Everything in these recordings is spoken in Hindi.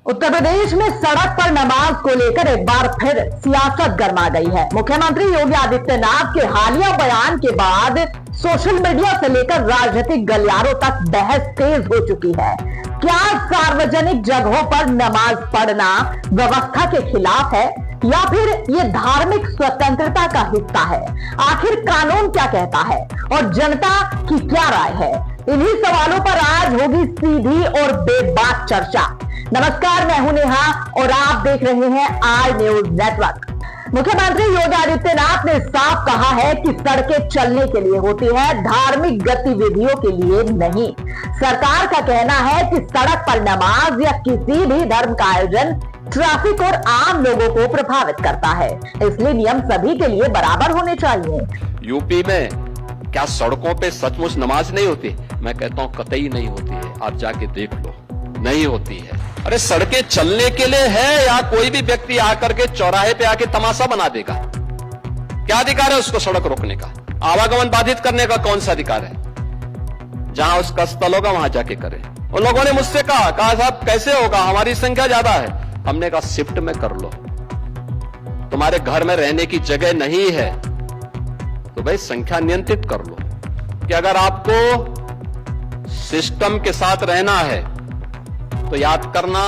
उत्तर प्रदेश में सड़क पर नमाज को लेकर एक बार फिर सियासत गर्मा गई है। मुख्यमंत्री योगी आदित्यनाथ के हालिया बयान के बाद सोशल मीडिया से लेकर राजनीतिक गलियारों तक बहस तेज हो चुकी है। क्या सार्वजनिक जगहों पर नमाज पढ़ना व्यवस्था के खिलाफ है या फिर ये धार्मिक स्वतंत्रता का हिस्सा है? आखिर कानून क्या कहता है और जनता की क्या राय है? इन्हीं सवालों पर आज होगी सीधी और बेबाक चर्चा। नमस्कार, मैं हूं नेहा और आप देख रहे हैं आई न्यूज नेटवर्क। मुख्यमंत्री योगी आदित्यनाथ ने साफ कहा है कि सड़कें चलने के लिए होती है, धार्मिक गतिविधियों के लिए नहीं। सरकार का कहना है कि सड़क पर नमाज या किसी भी धर्म का आयोजन ट्रैफिक और आम लोगों को प्रभावित करता है, इसलिए नियम सभी के लिए बराबर होने चाहिए। यूपी में क्या सड़कों पे सचमुच नमाज नहीं होती? मैं कहता हूँ कतई नहीं होती है। आप जाके देख लो, नहीं होती है। अरे सड़कें चलने के लिए है या कोई भी व्यक्ति आकर के चौराहे पे आके तमाशा बना देगा? क्या अधिकार है उसको सड़क रोकने का? आवागमन बाधित करने का कौन सा अधिकार है? जहां उसका स्थल होगा वहां जाके करे। उन लोगों ने मुझसे कहा साहब कैसे होगा, हमारी संख्या ज्यादा है। हमने कहा शिफ्ट में कर लो, तुम्हारे घर में रहने की जगह नहीं है तो भाई संख्या नियंत्रित कर लो। कि अगर आपको सिस्टम के साथ रहना है तो याद करना,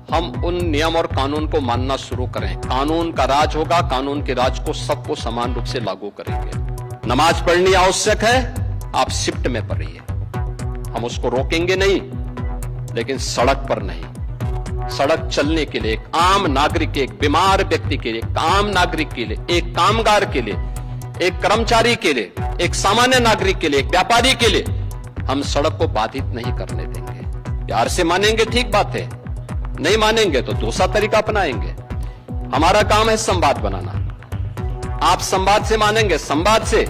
हम उन नियम और कानून को मानना शुरू करें। कानून का राज होगा, कानून के राज को सबको समान रूप से लागू करेंगे। नमाज पढ़नी आवश्यक है, आप शिफ्ट में पढ़िए, हम उसको रोकेंगे नहीं, लेकिन सड़क पर नहीं। सड़क चलने के लिए एक आम नागरिक के, एक बीमार व्यक्ति के लिए, एक आम नागरिक के लिए, एक कामगार के लिए, एक कर्मचारी के लिए, एक सामान्य नागरिक के लिए, एक व्यापारी के लिए हम सड़क को बाधित नहीं करने देंगे। प्यार से मानेंगे ठीक बात है, नहीं मानेंगे तो दूसरा तरीका अपनाएंगे। हमारा काम है संवाद बनाना। आप संवाद से मानेंगे, संवाद से,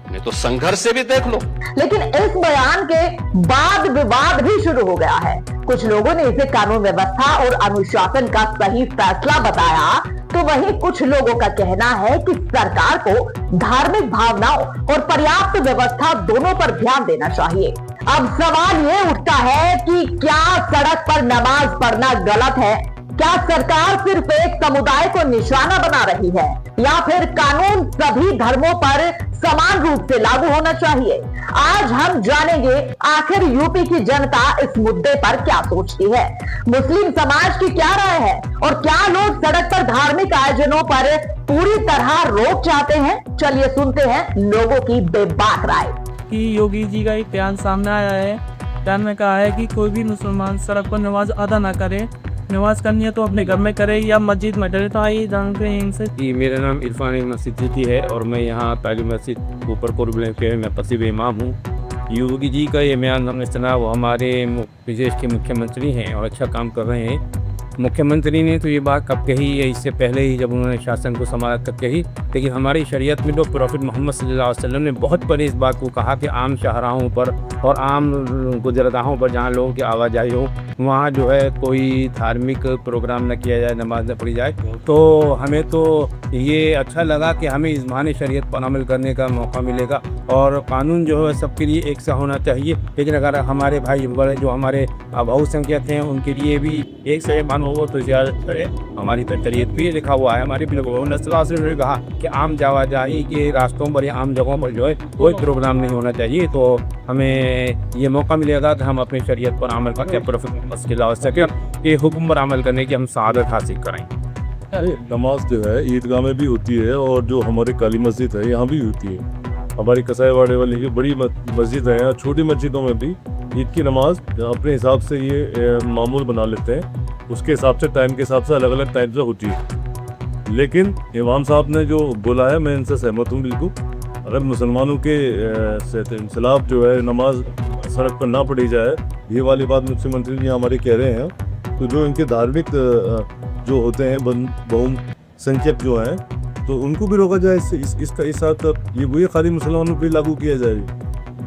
नहीं तो संघर्ष से भी देख लो। लेकिन इस बयान के बाद विवाद भी शुरू हो गया है। कुछ लोगों ने इसे कानून व्यवस्था और अनुशासन का सही फैसला बताया, तो वहीं कुछ लोगों का कहना है कि सरकार को धार्मिक भावनाओं और पर्याप्त व्यवस्था दोनों पर ध्यान देना चाहिए। अब सवाल ये उठता है कि क्या सड़क पर नमाज पढ़ना गलत है? क्या सरकार सिर्फ एक समुदाय को निशाना बना रही है या फिर कानून सभी धर्मों पर समान रूप से लागू होना चाहिए? आज हम जानेंगे आखिर यूपी की जनता इस मुद्दे पर क्या सोचती है, मुस्लिम समाज की क्या राय है और क्या लोग सड़क पर धार्मिक आयोजनों पर पूरी तरह रोक चाहते हैं। चलिए सुनते हैं लोगों की बेबाक राय। कि योगी जी का एक बयान सामने आया है। बयान में कहा है कि कोई भी मुसलमान सड़क पर नमाज अदा ना करे, नमाज करनी है तो अपने घर में करे या मस्जिद में डरे। तो आइए जानते हैं इनसे। जी, मेरा नाम इरफान मस्जिद जीती है और मैं यहाँ तालीम मस्जिद ऊपर कोरबले के मैं पसीब इमाम हूँ। योगी जी का ये बयान हमने सुना, वो हमारे प्रदेश के मुख्यमंत्री हैं और अच्छा काम कर रहे हैं। मुख्यमंत्री ने तो ये बात कब कही है, इससे पहले ही जब उन्होंने शासन को संभाला तब कही, लेकिन हमारी शरीयत में तो प्रॉफिट मोहम्मद सल्लल्लाहु अलैहि वसल्लम ने बहुत पहले इस बात को कहा कि आम शाहराहों पर और आम गुजरगाहों पर जहाँ लोगों की आवाजाही हो वहाँ जो है कोई धार्मिक प्रोग्राम न किया जाए, नमाज न पढ़ी जाए। तो हमें तो ये अच्छा लगा कि हमें इस बहाने शरीयत पर अमल करने का मौका मिलेगा और कानून जो है सबके लिए एक सा होना चाहिए। लेकिन अगर हमारे भाई बड़े जो हमारे बहुसंख्यक हैं उनके लिए भी एक से हो तो ज़्यादा हमारी शरीयत भी लिखा हुआ है। हमारे ने कहा कि आम आवाजाही के रास्तों पर या आम जगहों पर जो है कोई प्रोग्राम नहीं होना चाहिए। तो हमें ये मौका मिलेगा कि हम अपनी शरीयत पर अमल करके ये हुक्म पर अमल करने की हम सआदत हासिल करें। नमाज जो है ईदगाह में भी होती है और जो हमारे काली मस्जिद है यहाँ भी होती है। हमारी कसाईवाड़े वाली की बड़ी मस्जिद है, छोटी मस्जिदों में भी ईद की नमाज अपने हिसाब से ये मामूल बना लेते हैं। उसके हिसाब से टाइम के हिसाब से अलग अलग टाइम से होती है। लेकिन इमाम साहब ने जो बोला है मैं इनसे सहमत हूँ बिल्कुल। अगर मुसलमानों के खिलाफ जो है नमाज सड़क पर ना पढ़ी जाए, ये वाली बात मुख्यमंत्री जी हमारे कह रहे हैं, तो जो इनके धार्मिक जो होते हैं बहुसंख्यक जो हैं तो उनको भी रोका जाए। इसका इस साथ ये वही खाली मुसलमानों पर लागू किया जाए,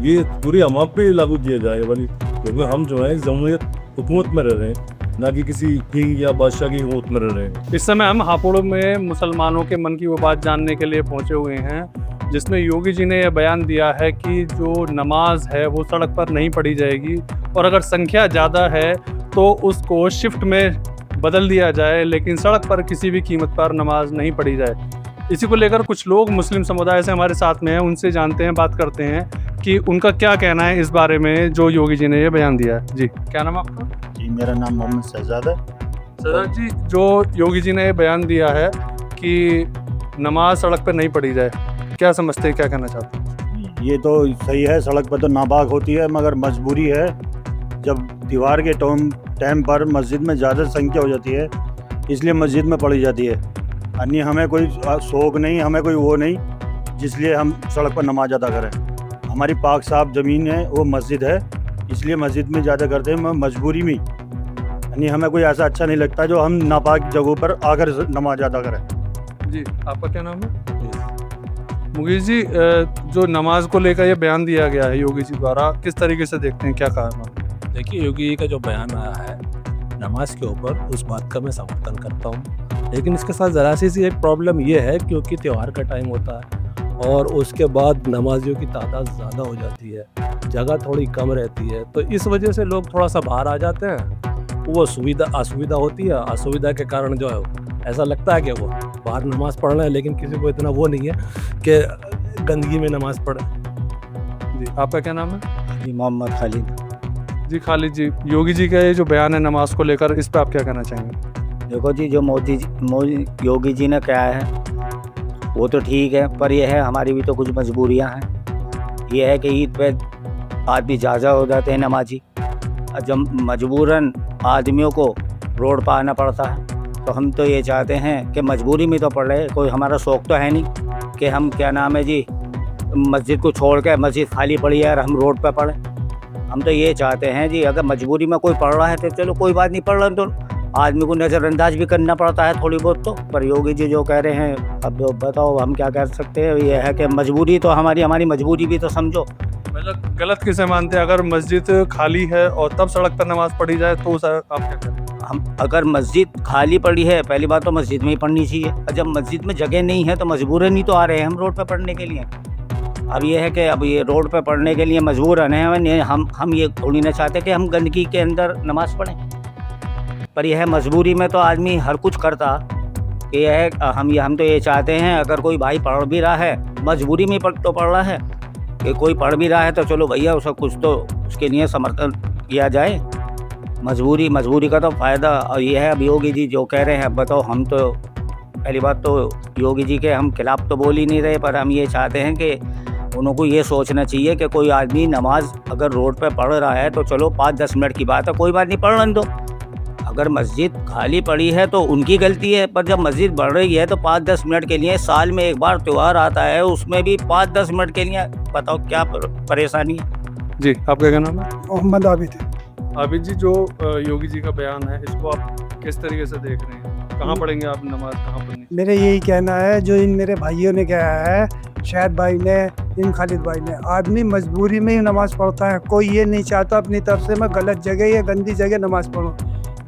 ये पूरी अवाम पे लागू किया जाए वाली, क्योंकि हम जो है जमहूरियत हुकूमत में रह रहे हैं, ना कि किसी किंग या बादशाह की हुकूमत में रह रहे हैं। इस समय हम हापुड़ में मुसलमानों के मन की वो बात जानने के लिए पहुंचे हुए हैं, जिसमें योगी जी ने यह बयान दिया है कि जो नमाज है वो सड़क पर नहीं पढ़ी जाएगी और अगर संख्या ज़्यादा है तो उसको शिफ्ट में बदल दिया जाए, लेकिन सड़क पर किसी भी कीमत पर नमाज नहीं पढ़ी जाए। इसी को लेकर कुछ लोग मुस्लिम समुदाय से हमारे साथ में हैं, उनसे जानते हैं, बात करते हैं कि उनका क्या कहना है इस बारे में जो योगी जी ने ये बयान दिया है। जी, क्या नाम है आपका? जी, मेरा नाम मोहम्मद शहजाद है। सर जी, जो योगी जी ने ये बयान दिया है कि नमाज सड़क पर नहीं पढ़ी जाए, क्या समझते हैं, क्या कहना चाहते हैं? ये तो सही है, सड़क पर तो नापाक होती है, मगर मजबूरी है। जब त्योहार के टाइम पर मस्जिद में ज़्यादा संख्या हो जाती है, इसलिए मस्जिद में पढ़ी जाती है। अन्य हमें कोई शौक़ नहीं, हमें कोई वो नहीं जिसलिए हम सड़क पर नमाज अदा करें। हमारी पाक साफ ज़मीन है, वो मस्जिद है, इसलिए मस्जिद में ज़्यादा करते हैं, मजबूरी में। यानी हमें कोई ऐसा अच्छा नहीं लगता जो हम नापाक जगहों पर आकर नमाज अदा करें। जी, आपका क्या नाम है? मुकेश जी, जो नमाज को लेकर ये बयान दिया गया है योगी जी द्वारा, किस तरीके से देखते हैं, क्या कहा? देखिए, योगी जी का जो बयान आया है नमाज के ऊपर, उस बात का मैं समर्थन करता हूँ, लेकिन इसके साथ ज़रा सी एक प्रॉब्लम ये है क्योंकि त्यौहार का टाइम होता है और उसके बाद नमाजियों की तादाद ज़्यादा हो जाती है, जगह थोड़ी कम रहती है, तो इस वजह से लोग थोड़ा सा बाहर आ जाते हैं। वो असुविधा होती है, असुविधा के कारण जो है ऐसा लगता है कि वो बाहर नमाज़ पढ़ रहे हैं, लेकिन किसी को इतना वो नहीं है कि गंदगी में नमाज़ पढ़े। जी, आपका क्या नाम है? जी, मोहम्मद खालिद। जी, खालिद जी, योगी जी का ये जो बयान है नमाज को लेकर, इस पर आप क्या कहना चाहेंगे? देखो जी, जो योगी जी ने कहा है वो तो ठीक है, पर यह है हमारी भी तो कुछ मजबूरियां हैं। ये है कि ईद पे आदमी ज़्यादा हो जाते हैं नमाजी, जब मजबूरन आदमियों को रोड पर आना पड़ता है, तो हम तो ये चाहते हैं कि मजबूरी में तो पढ़ रहे, कोई हमारा शौक़ तो है नहीं कि हम क्या नाम है जी मस्जिद को छोड़ के मस्जिद खाली पड़ी है और हम रोड पर पढ़ें। हम तो ये चाहते हैं जी, अगर मजबूरी में कोई पढ़ रहा है तो चलो कोई बात नहीं, पढ़ रहा तो आदमी को नज़रअंदाज भी करना पड़ता है थोड़ी बहुत तो। पर योगी जी जो कह रहे हैं, अब बताओ हम क्या कर सकते हैं। ये है कि मजबूरी तो हमारी मजबूरी भी तो समझो। मतलब गलत किसे मानते हैं? अगर मस्जिद खाली है और तब सड़क पर नमाज पढ़ी जाए तो आप क्या करें? हम अगर मस्जिद खाली पड़ी है, पहली बात तो मस्जिद में ही पढ़नी चाहिए, और जब मस्जिद में जगह नहीं है तो मजबूरन ही तो आ रहे हैं हम रोड पर पढ़ने के लिए। अब ये है कि अब ये रोड पर पढ़ने के लिए मजबूरन है, हम ये थोड़ी ना चाहते कि हम गंदगी के अंदर नमाज पढ़ें। पर यह है मजबूरी में तो आदमी हर कुछ करता। ये है हम तो ये चाहते हैं, अगर कोई भाई पढ़ भी रहा है मजबूरी में तो पढ़ रहा है, कि कोई पढ़ भी रहा है तो चलो भैया उसका कुछ तो उसके लिए समर्थन किया जाए। मजबूरी का तो फ़ायदा। और ये है अब योगी जी जो कह रहे हैं, बताओ हम तो पहली बात तो योगी जी के हम खिलाफ तो बोल ही नहीं रहे, पर हम ये चाहते हैं कि उनको ये सोचना चाहिए कि कोई आदमी नमाज अगर रोड पे पढ़ रहा है तो चलो 5-10 मिनट की बात है, कोई बात नहीं, पढ़ने दो। अगर मस्जिद खाली पड़ी है तो उनकी गलती है, पर जब मस्जिद बढ़ रही है तो 5-10 मिनट के लिए, साल में एक बार त्यौहार आता है, उसमें भी 5-10 मिनट के लिए बताओ क्या परेशानी है। जी, आपका क्या नाम है? मोहम्मद आबिद। आबिद जी, जो योगी जी का बयान है, इसको आप किस तरीके से देख रहे हैं? कहाँ पढ़ेंगे आप नमाज, कहाँ पढ़नी? मेरे यही कहना है, जो इन मेरे भाइयों ने कहा है, शाहिद भाई ने, इन खालिद भाई ने, आदमी मजबूरी में ही नमाज पढ़ता है। कोई ये नहीं चाहता अपनी तरफ से मैं गलत जगह या गंदी जगह नमाज पढ़ूं।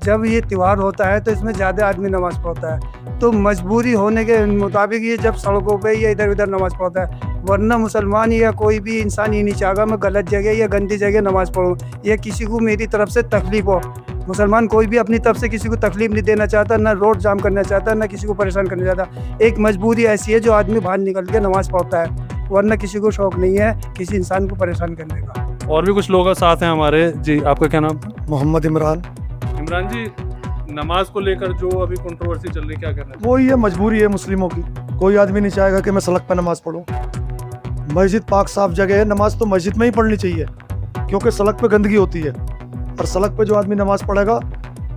जब ये त्यौहार होता है तो इसमें ज़्यादा आदमी नमाज पढ़ता है, तो मजबूरी होने के मुताबिक ये जब सड़कों पे या इधर उधर नमाज पढ़ता है, वरना मुसलमान या कोई भी इंसान ये नहीं चाहेगा मैं गलत जगह या गंदी जगह नमाज पढ़ूं या किसी को मेरी तरफ से तकलीफ हो। मुसलमान कोई भी अपनी तरफ से किसी को तकलीफ नहीं देना चाहता, ना रोड जाम करना चाहता, ना किसी को परेशान करना चाहता। एक मजबूरी ऐसी है जो आदमी बाहर निकल के नमाज पढ़ता है, वरना किसी को शौक़ नहीं है किसी इंसान को परेशान करने का। और भी कुछ लोग साथ हैं हमारे। जी, आपका क्या नाम? मोहम्मद इमरान। इमरान जी, नमाज को लेकर जो अभी कंट्रोवर्सी चल रही है, क्या करना है? वो ये मजबूरी है मुस्लिमों की, कोई आदमी नहीं चाहेगा कि मैं सड़क पर नमाज पढ़ूं। मस्जिद पाक साफ जगह है, नमाज तो मस्जिद में ही पढ़नी चाहिए, क्योंकि सड़क पे गंदगी होती है, और सड़क पे जो आदमी नमाज पढ़ेगा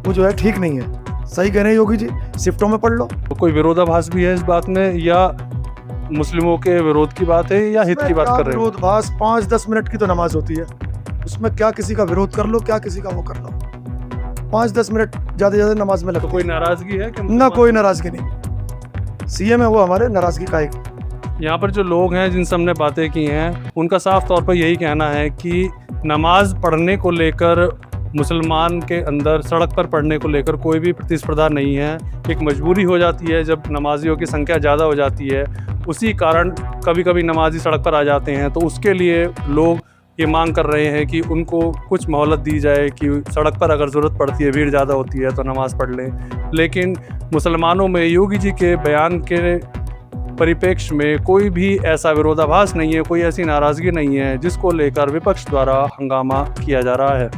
वो जो है ठीक नहीं है। सही कह रहे हैं योगी जी, शिफ्टों में पढ़ लो। तो कोई विरोधाभास भी है इस बात में, या मुस्लिमों के विरोध की बात है, या हित की बात कर रहे हैं? विरोधाभास 5-10 मिनट की तो नमाज होती है, उसमें क्या किसी का विरोध कर लो, क्या किसी का वो कर लो। 5-10 मिनट ज़्यादा नमाज में लगता। तो कोई नाराजगी है कि? ना, कोई नाराजगी नहीं। सीएम है वो हमारे, नाराजगी का है। यहाँ पर जो लोग हैं जिनसे हमने बातें की हैं, उनका साफ तौर पर यही कहना है कि नमाज पढ़ने को लेकर मुसलमान के अंदर सड़क पर पढ़ने को लेकर कोई भी प्रतिस्पर्धा नहीं है। एक मजबूरी हो जाती है जब नमाजियों की संख्या ज़्यादा हो जाती है, उसी कारण कभी कभी नमाजी सड़क पर आ जाते हैं, तो उसके लिए लोग ये मांग कर रहे हैं कि उनको कुछ मोहलत दी जाए कि सड़क पर अगर ज़रूरत पड़ती है, भीड़ ज़्यादा होती है तो नमाज़ पढ़ लें। लेकिन मुसलमानों में योगी जी के बयान के परिप्रेक्ष्य में कोई भी ऐसा विरोधाभास नहीं है, कोई ऐसी नाराज़गी नहीं है जिसको लेकर विपक्ष द्वारा हंगामा किया जा रहा है।